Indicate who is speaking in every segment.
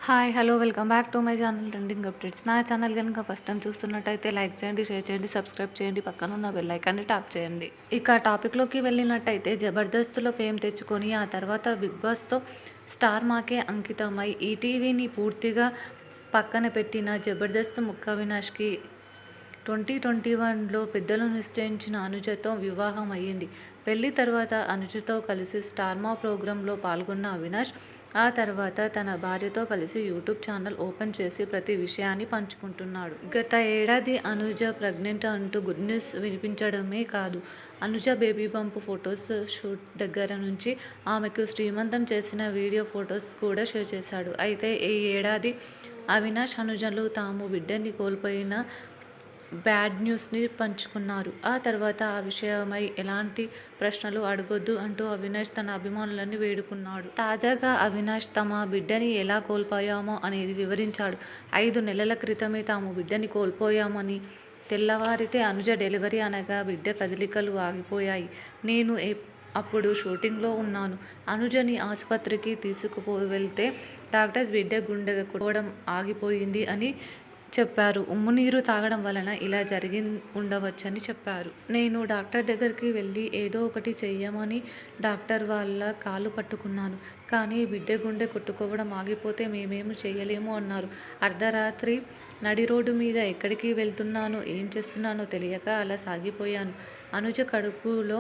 Speaker 1: Hi hello welcome back to my channel trending updates. నా channel కనుక first time చూస్తున్నట్టయితే like చేయండి, share చేయండి, సబ్స్క్రైబ్ చేయండి, పక్కన ఉన్న బెల్ ఐకాన్ని ట్యాప్ చేయండి. ఇక టాపిక్లోకి వెళ్ళినట్టయితే జబర్దస్త్లో ఫేమ్ తెచ్చుకొని ఆ తర్వాత బిగ్ బాస్తో స్టార్ మాకే అంకితమై ఈటీవీని పూర్తిగా పక్కన పెట్టిన జబర్దస్త్ ముక్క అవినాష్కి 2021లో పెద్దలు నిశ్చయించిన అనుజతో వివాహం అయ్యింది. పెళ్లి తర్వాత అనుజతో కలిసి స్టార్ మా ప్రోగ్రాంలో పాల్గొన్న అవినాష్ ఆ తర్వాత తన భార్యతో కలిసి యూట్యూబ్ ఛానల్ ఓపెన్ చేసి ప్రతి విషయాన్ని పంచుకుంటున్నాడు. గత ఏడాది అనుజ ప్రెగ్నెంట్ అంటూ గుడ్ న్యూస్ వినిపించడమే కాదు, Anuja baby bump photos shoot దగ్గర నుంచి ఆమెకు శ్రీమంతం చేసిన వీడియో ఫొటోస్ కూడా షేర్ చేశాడు. అయితే ఈ ఏడాది అవినాష్ అనుజలు తాము బిడ్డని కోల్పోయిన బ్యాడ్ న్యూస్ని పంచుకున్నారు. ఆ తర్వాత ఆ విషయమై ఎలాంటి ప్రశ్నలు అడగొద్దు అంటూ అవినాష్ తన అభిమానులని వేడుకున్నాడు. తాజాగా అవినాష్ తమ బిడ్డని ఎలా కోల్పోయామో అనేది వివరించాడు. 5 నెలల క్రితమే తాము బిడ్డని కోల్పోయామని, తెల్లవారితే అనుజ డెలివరీ అనగా బిడ్డ కదలికలు ఆగిపోయాయి. నేను అప్పుడు షూటింగ్లో ఉన్నాను. అనుజని ఆసుపత్రికి వెళ్తే డాక్టర్స్ బిడ్డ గుండె కొట్టుకోవడం ఆగిపోయింది అని చెప్పారు. ఉమ్మునీరు తాగడం వలన ఇలా జరిగి ఉండవచ్చని చెప్పారు. నేను డాక్టర్ దగ్గరికి వెళ్ళి ఏదో ఒకటి చెయ్యమని డాక్టర్ వాళ్ళ కాలు పట్టుకున్నాను. కానీ బిడ్డ గుండె కొట్టుకోవడం ఆగిపోతే మేమేమి చేయలేము అన్నారు. అర్ధరాత్రి నడి రోడ్డు మీద ఎక్కడికి వెళ్తున్నానో ఏం చేస్తున్నానో తెలియక అలా సాగిపోయాను. అనుజ కడుపులో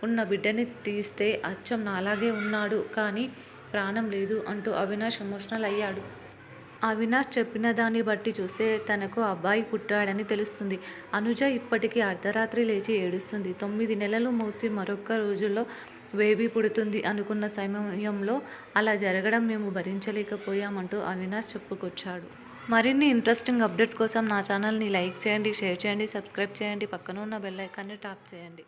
Speaker 1: ఉన్న బిడ్డని తీస్తే అచ్చం నాలాగే ఉన్నాడు, కానీ ప్రాణం లేదు అంటూ అవినాష్ ఎమోషనల్ అయ్యాడు. అవినాష్ చెప్పిన దాన్ని బట్టి చూస్తే తనకు అబ్బాయి పుట్టాడని తెలుస్తుంది. అనుజ ఇప్పటికీ అర్ధరాత్రి లేచి ఏడుస్తుంది. 9 నెలలు మోసి మరొక్క రోజుల్లో బేబీ పుడుతుంది అనుకున్న సమయంలో అలా జరగడం మేము భరించలేకపోయామంటూ అవినాష్ చెప్పుకొచ్చాడు. మరిన్ని ఇంట్రెస్టింగ్ అప్డేట్స్ కోసం నా ఛానల్ని లైక్ చేయండి, షేర్ చేయండి, సబ్స్క్రైబ్ చేయండి, పక్కన ఉన్న బెల్ ఐకాన్ని ట్యాప్ చేయండి.